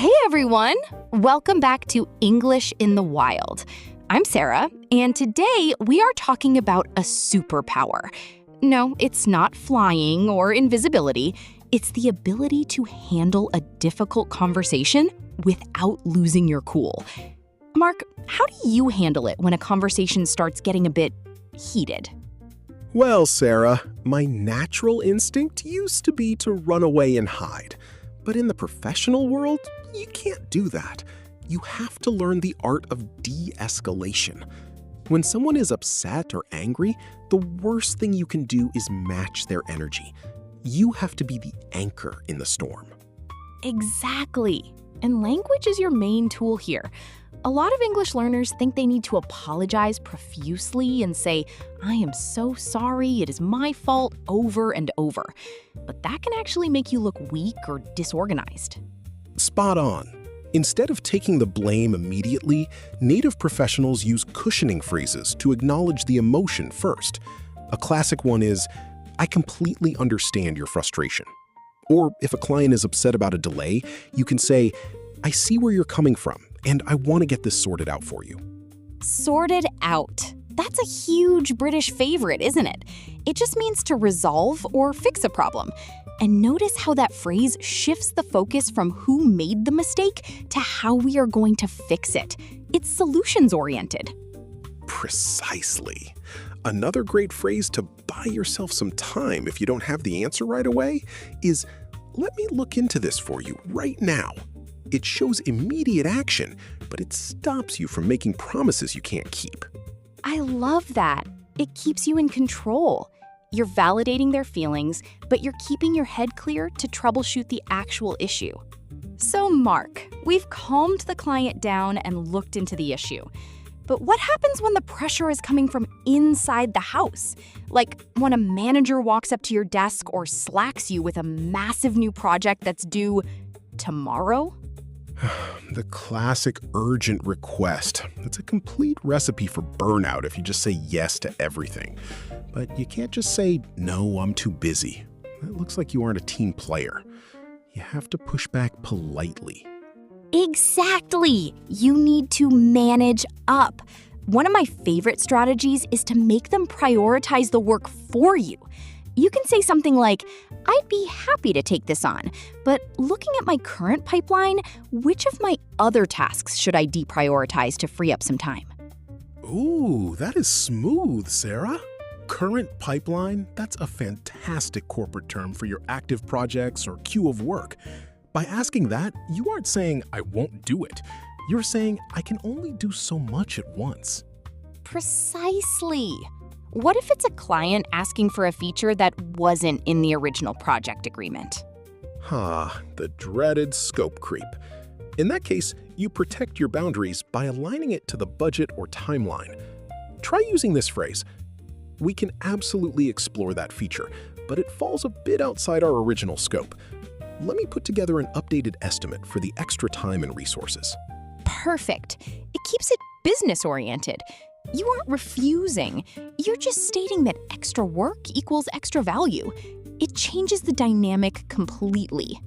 Hey everyone! Welcome back to English in the Wild. I'm Sarah, and today we are talking about a superpower. No, it's not flying or invisibility. It's the ability to handle a difficult conversation without losing your cool. Mark, how do you handle it when a conversation starts getting a bit heated? Well, Sarah, my natural instinct used to be to run away and hide. But in the professional world, you can't do that. You have to learn the art of de-escalation. When someone is upset or angry, the worst thing you can do is match their energy. You have to be the anchor in the storm. Exactly. And language is your main tool here. A lot of English learners think they need to apologize profusely and say, "I am so sorry, it is my fault," over and over. But that can actually make you look weak or disorganized. Spot on. Instead of taking the blame immediately, native professionals use cushioning phrases to acknowledge the emotion first. A classic one is, "I completely understand your frustration." Or if a client is upset about a delay, you can say, "I see where you're coming from, and I want to get this sorted out for you." Sorted out. That's a huge British favorite, isn't it? It just means to resolve or fix a problem. And notice how that phrase shifts the focus from who made the mistake to how we are going to fix it. It's solutions-oriented. Precisely. Another great phrase to buy yourself some time if you don't have the answer right away is, "Let me look into this for you right now." It shows immediate action, but it stops you from making promises you can't keep. I love that. It keeps you in control. You're validating their feelings, but you're keeping your head clear to troubleshoot the actual issue. So, Mark, we've calmed the client down and looked into the issue. But what happens when the pressure is coming from inside the house? Like when a manager walks up to your desk or slacks you with a massive new project that's due tomorrow? The classic urgent request. It's a complete recipe for burnout if you just say yes to everything. But you can't just say, "No, I'm too busy." That looks like you aren't a team player. You have to push back politely. Exactly. You need to manage up. One of my favorite strategies is to make them prioritize the work for you. You can say something like, "I'd be happy to take this on, but looking at my current pipeline, which of my other tasks should I deprioritize to free up some time?" Ooh, that is smooth, Sarah. Current pipeline, that's a fantastic corporate term for your active projects or queue of work. By asking that, you aren't saying, "I won't do it." You're saying, "I can only do so much at once." Precisely. What if it's a client asking for a feature that wasn't in the original project agreement? The dreaded scope creep. In that case, you protect your boundaries by aligning it to the budget or timeline. Try using this phrase. "We can absolutely explore that feature, but it falls a bit outside our original scope. Let me put together an updated estimate for the extra time and resources." Perfect. It keeps it business-oriented. You aren't refusing. You're just stating that extra work equals extra value. It changes the dynamic completely.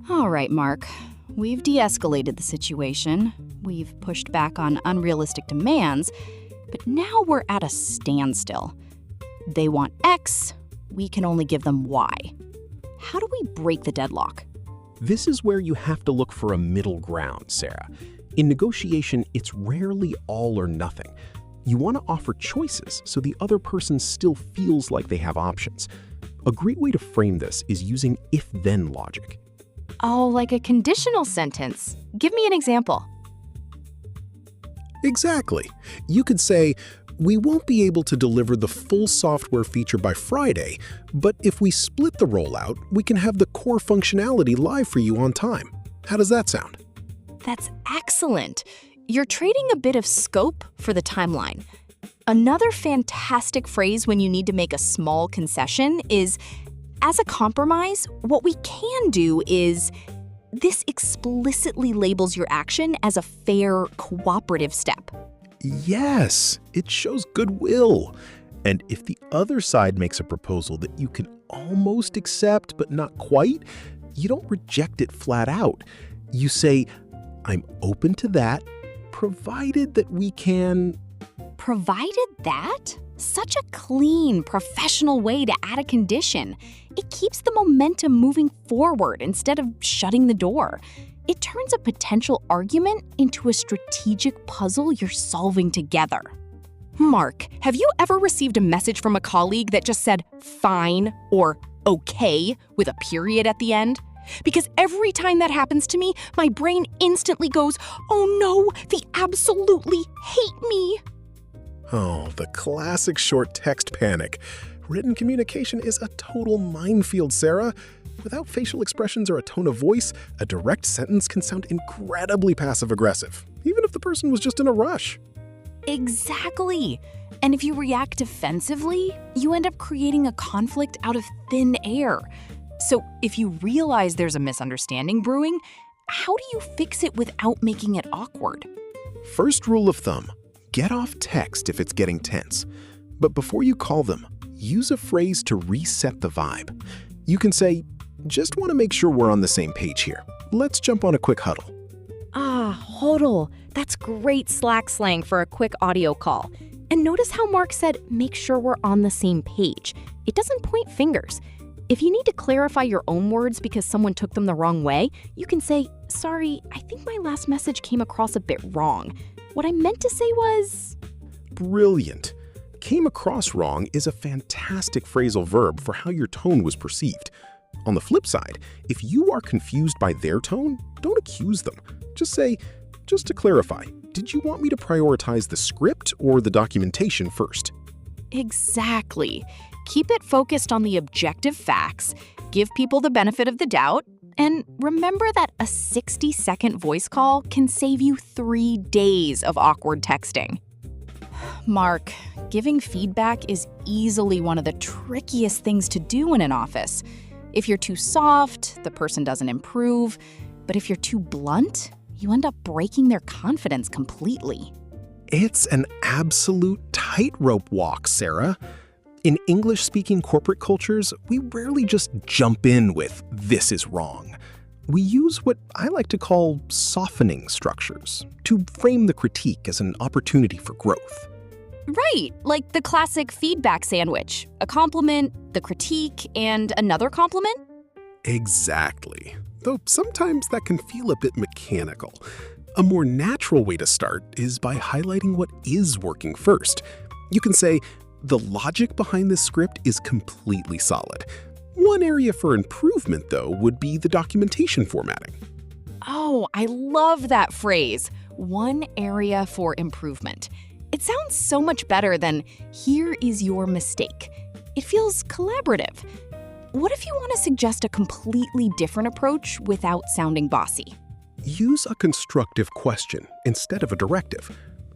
All right, Mark. We've de-escalated the situation. We've pushed back on unrealistic demands. But now we're at a standstill. They want X. We can only give them Y. How do we break the deadlock? This is where you have to look for a middle ground, Sarah. In negotiation, it's rarely all or nothing. You want to offer choices so the other person still feels like they have options. A great way to frame this is using if-then logic. Oh, like a conditional sentence. Give me an example. Exactly. You could say, "We won't be able to deliver the full software feature by Friday, but if we split the rollout, we can have the core functionality live for you on time." How does that sound? That's excellent. You're trading a bit of scope for the timeline. Another fantastic phrase when you need to make a small concession is, "As a compromise, what we can do is..." This explicitly labels your action as a fair, cooperative step. Yes, it shows goodwill. And if the other side makes a proposal that you can almost accept but not quite, you don't reject it flat out. You say, I'm open to that, provided that we can... Provided that? Such a clean, professional way to add a condition. It keeps the momentum moving forward instead of shutting the door. It turns a potential argument into a strategic puzzle you're solving together. Mark, have you ever received a message from a colleague that just said fine or okay with a period at the end? Because every time that happens to me, my brain instantly goes, oh no, they absolutely hate me. Oh, the classic short text panic. Written communication is a total minefield, Sarah. Without facial expressions or a tone of voice, a direct sentence can sound incredibly passive-aggressive, even if the person was just in a rush. Exactly. And if you react defensively, you end up creating a conflict out of thin air. So if you realize there's a misunderstanding brewing, how do you fix it without making it awkward? First rule of thumb, get off text if it's getting tense. But before you call them, use a phrase to reset the vibe. You can say, just want to make sure we're on the same page here. Let's jump on a quick huddle. Huddle. That's great Slack slang for a quick audio call. And notice how Mark said, make sure we're on the same page. It doesn't point fingers. If you need to clarify your own words because someone took them the wrong way, you can say, sorry, I think my last message came across a bit wrong. What I meant to say was... Brilliant. Came across wrong is a fantastic phrasal verb for how your tone was perceived. On the flip side, if you are confused by their tone, don't accuse them. Just say, just to clarify, did you want me to prioritize the script or the documentation first? Exactly. Keep it focused on the objective facts, give people the benefit of the doubt, and remember that a 60-second voice call can save you 3 days of awkward texting. Mark, giving feedback is easily one of the trickiest things to do in an office. If you're too soft, the person doesn't improve. But if you're too blunt, you end up breaking their confidence completely. It's an absolute tightrope walk, Sarah. In English-speaking corporate cultures, we rarely just jump in with, this is wrong. We use what I like to call softening structures to frame the critique as an opportunity for growth. Right, like the classic feedback sandwich. A compliment, the critique, and another compliment? Exactly. Though sometimes that can feel a bit mechanical. A more natural way to start is by highlighting what is working first. You can say, the logic behind this script is completely solid. One area for improvement, though, would be the documentation formatting. Oh, I love that phrase. One area for improvement. It sounds so much better than, here is your mistake. It feels collaborative. What if you want to suggest a completely different approach without sounding bossy? Use a constructive question instead of a directive.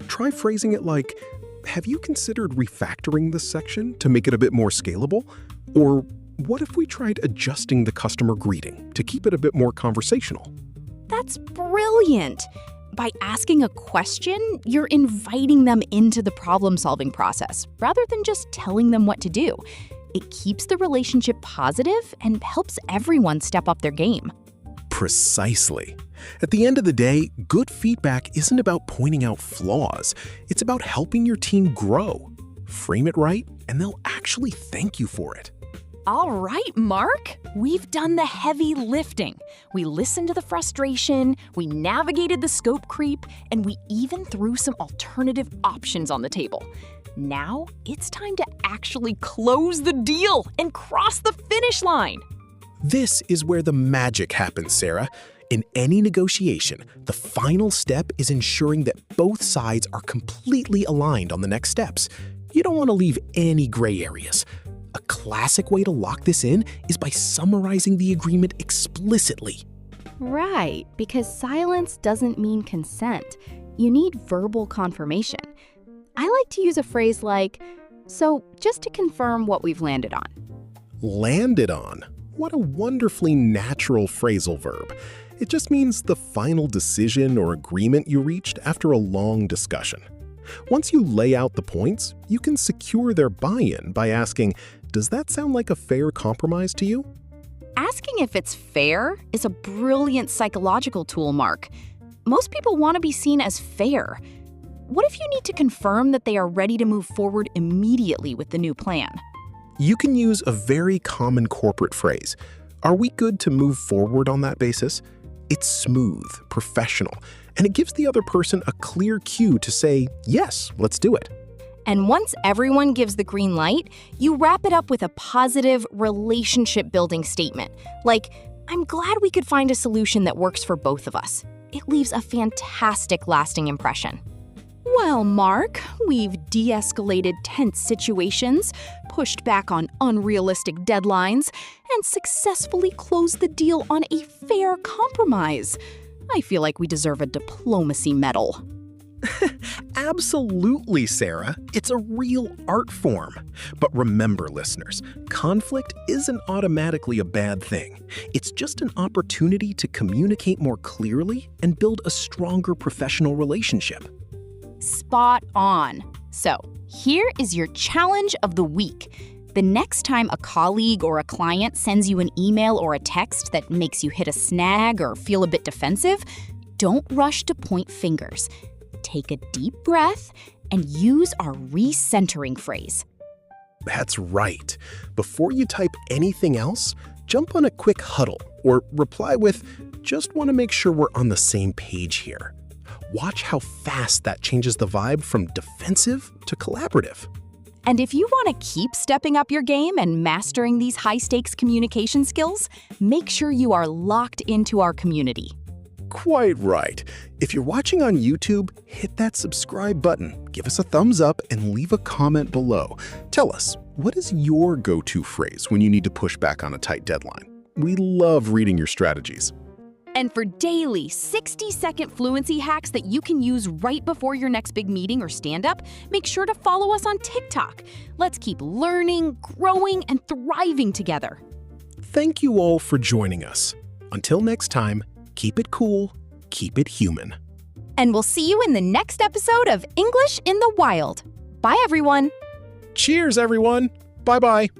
Try phrasing it like, have you considered refactoring this section to make it a bit more scalable? Or what if we tried adjusting the customer greeting to keep it a bit more conversational? That's brilliant. By asking a question, you're inviting them into the problem-solving process rather than just telling them what to do. It keeps the relationship positive and helps everyone step up their game. Precisely. At the end of the day, good feedback isn't about pointing out flaws. It's about helping your team grow. Frame it right, and they'll actually thank you for it. All right, Mark, we've done the heavy lifting. We listened to the frustration, we navigated the scope creep, and we even threw some alternative options on the table. Now it's time to actually close the deal and cross the finish line. This is where the magic happens, Sarah. In any negotiation, the final step is ensuring that both sides are completely aligned on the next steps. You don't want to leave any gray areas. A classic way to lock this in is by summarizing the agreement explicitly. Right, because silence doesn't mean consent. You need verbal confirmation. I like to use a phrase like, so just to confirm what we've landed on. Landed on? What a wonderfully natural phrasal verb. It just means the final decision or agreement you reached after a long discussion. Once you lay out the points, you can secure their buy-in by asking, does that sound like a fair compromise to you? Asking if it's fair is a brilliant psychological tool, Mark. Most people want to be seen as fair. What if you need to confirm that they are ready to move forward immediately with the new plan? You can use a very common corporate phrase. Are we good to move forward on that basis? It's smooth, professional, and it gives the other person a clear cue to say, yes, let's do it. And once everyone gives the green light, you wrap it up with a positive relationship-building statement, like, I'm glad we could find a solution that works for both of us. It leaves a fantastic lasting impression. Well, Mark, we've de-escalated tense situations, pushed back on unrealistic deadlines, and successfully closed the deal on a fair compromise. I feel like we deserve a diplomacy medal. Absolutely, Sarah. It's a real art form. But remember, listeners, conflict isn't automatically a bad thing. It's just an opportunity to communicate more clearly and build a stronger professional relationship. Spot on. So, here is your challenge of the week. The next time a colleague or a client sends you an email or a text that makes you hit a snag or feel a bit defensive, don't rush to point fingers. Take a deep breath and use our recentering phrase. That's right. Before you type anything else, jump on a quick huddle or reply with, just want to make sure we're on the same page here. Watch how fast that changes the vibe from defensive to collaborative. And if you want to keep stepping up your game and mastering these high-stakes communication skills, make sure you are locked into our community. Quite right. If you're watching on YouTube, hit that subscribe button, give us a thumbs up, and leave a comment below. Tell us, what is your go-to phrase when you need to push back on a tight deadline? We love reading your strategies. And for daily 60-second fluency hacks that you can use right before your next big meeting or stand-up, make sure to follow us on TikTok. Let's keep learning, growing, and thriving together. Thank you all for joining us. Until next time, keep it cool, keep it human. And we'll see you in the next episode of English in the Wild. Bye, everyone. Cheers, everyone. Bye-bye.